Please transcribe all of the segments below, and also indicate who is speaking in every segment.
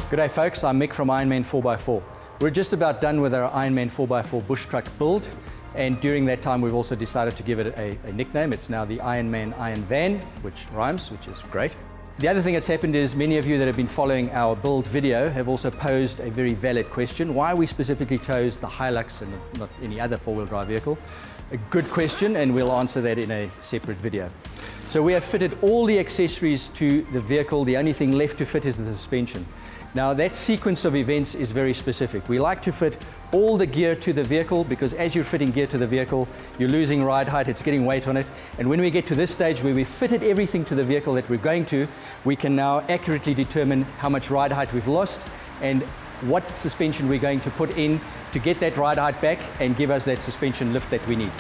Speaker 1: G'day folks, I'm Mick from Ironman 4x4. We're just about done with our Ironman 4x4 bush truck build, and during that time we've also decided to give it a nickname. It's now the Ironman Iron Van, which rhymes, which is great. The other thing that's happened is many of you that have been following our build video have also posed a very valid question, why we specifically chose the Hilux and not any other four-wheel drive vehicle. A good question, and we'll answer that in a separate video. So we have fitted all the accessories to the vehicle. The only thing left to fit is the suspension. Now that sequence of events is very specific. We like to fit all the gear to the vehicle because as you're fitting gear to the vehicle, you're losing ride height, it's getting weight on it. And when we get to this stage where we've fitted everything to the vehicle that we're going to, we can now accurately determine how much ride height we've lost and what suspension we're going to put in to get that ride height back and give us that suspension lift that we need.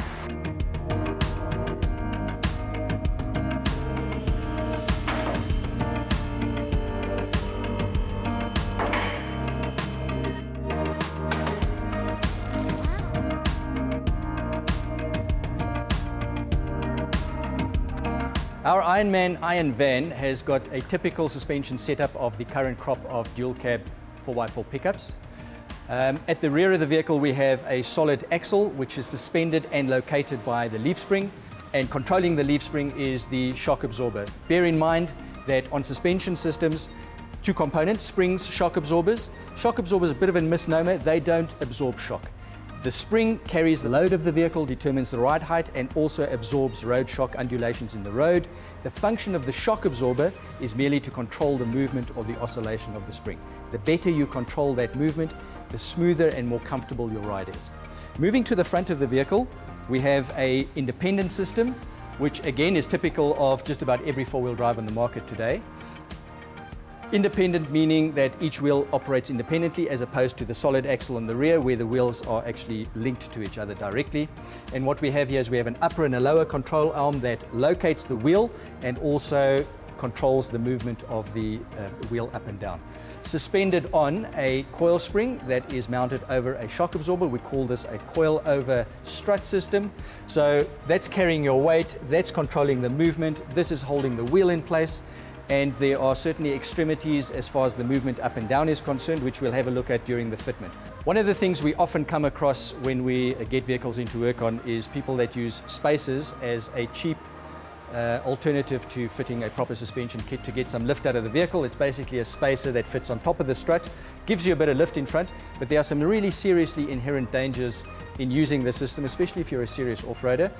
Speaker 1: Our Ironman Iron Van has got a typical suspension setup of the current crop of dual cab 4x4 pickups. At the rear of the vehicle we have a solid axle which is suspended and located by the leaf spring, and controlling the leaf spring is the shock absorber. Bear in mind that on suspension systems, two components, springs, shock absorbers. Shock absorbers are a bit of a misnomer, they don't absorb shock. The spring carries the load of the vehicle, determines the ride height, and also absorbs road shock undulations in the road. The function of the shock absorber is merely to control the movement or the oscillation of the spring. The better you control that movement, the smoother and more comfortable your ride is. Moving to the front of the vehicle, we have an independent system, which again is typical of just about every four-wheel drive on the market today. Independent meaning that each wheel operates independently as opposed to the solid axle on the rear where the wheels are actually linked to each other directly. And what we have here is we have an upper and a lower control arm that locates the wheel and also controls the movement of the wheel up and down. Suspended on a coil spring that is mounted over a shock absorber. We call this a coil over strut system. So that's carrying your weight, that's controlling the movement, this is holding the wheel in place. And there are certainly extremities as far as the movement up and down is concerned, which we'll have a look at during the fitment. One of the things we often come across when we get vehicles into work on is people that use spacers as a cheap alternative to fitting a proper suspension kit to get some lift out of the vehicle. It's basically a spacer that fits on top of the strut, gives you a bit of lift in front, but there are some really seriously inherent dangers in using the system, especially if you're a serious off-roader.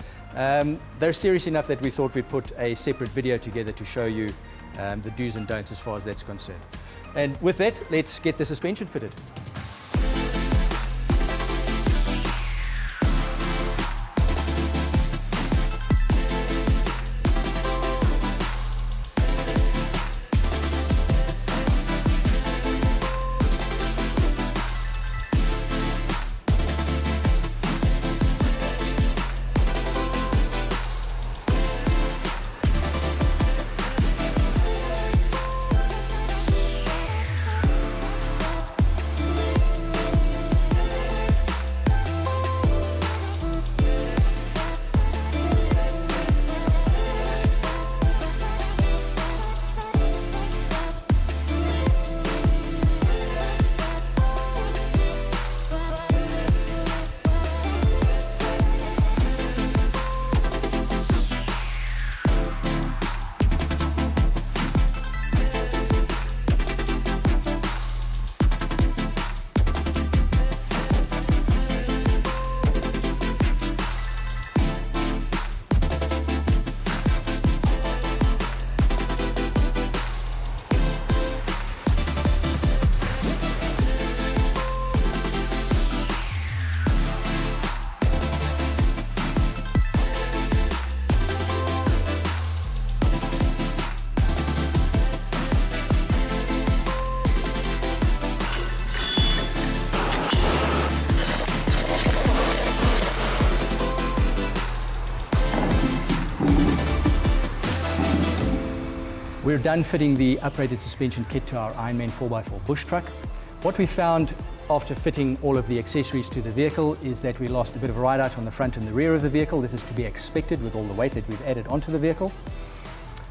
Speaker 1: They're serious enough that we thought we'd put a separate video together to show you the do's and don'ts as far as that's concerned. And with that, let's get the suspension fitted. We're done fitting the uprated suspension kit to our Ironman 4x4 bush truck. What we found after fitting all of the accessories to the vehicle is that we lost a bit of ride out on the front and the rear of the vehicle. This is to be expected with all the weight that we've added onto the vehicle.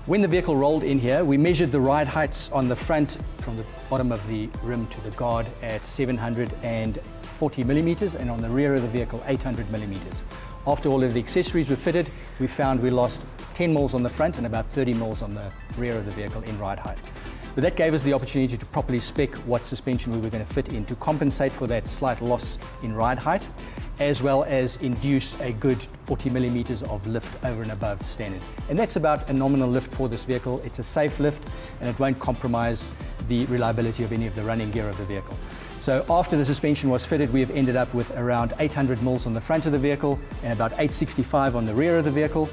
Speaker 1: When the vehicle rolled in here, we measured the ride heights on the front from the bottom of the rim to the guard at 740 millimeters and on the rear of the vehicle 800 millimeters. After all of the accessories were fitted, we found we lost 10 mils on the front and about 30 mils on the rear of the vehicle in ride height. But that gave us the opportunity to properly spec what suspension we were going to fit in to compensate for that slight loss in ride height, as well as induce a good 40 millimeters of lift over and above standard. And that's about a nominal lift for this vehicle. It's a safe lift and it won't compromise the reliability of any of the running gear of the vehicle. So after the suspension was fitted, we have ended up with around 800 mils on the front of the vehicle and about 865 on the rear of the vehicle.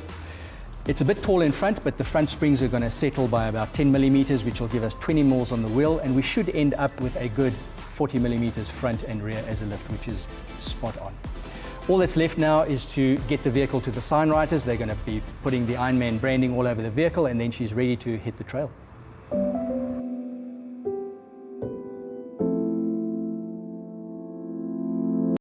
Speaker 1: It's a bit tall in front, but the front springs are going to settle by about 10 millimeters, which will give us 20 mils on the wheel, and we should end up with a good 40 millimeters front and rear as a lift, which is spot on. All that's left now is to get the vehicle to the sign writers. They're going to be putting the Ironman branding all over the vehicle, and then she's ready to hit the trail.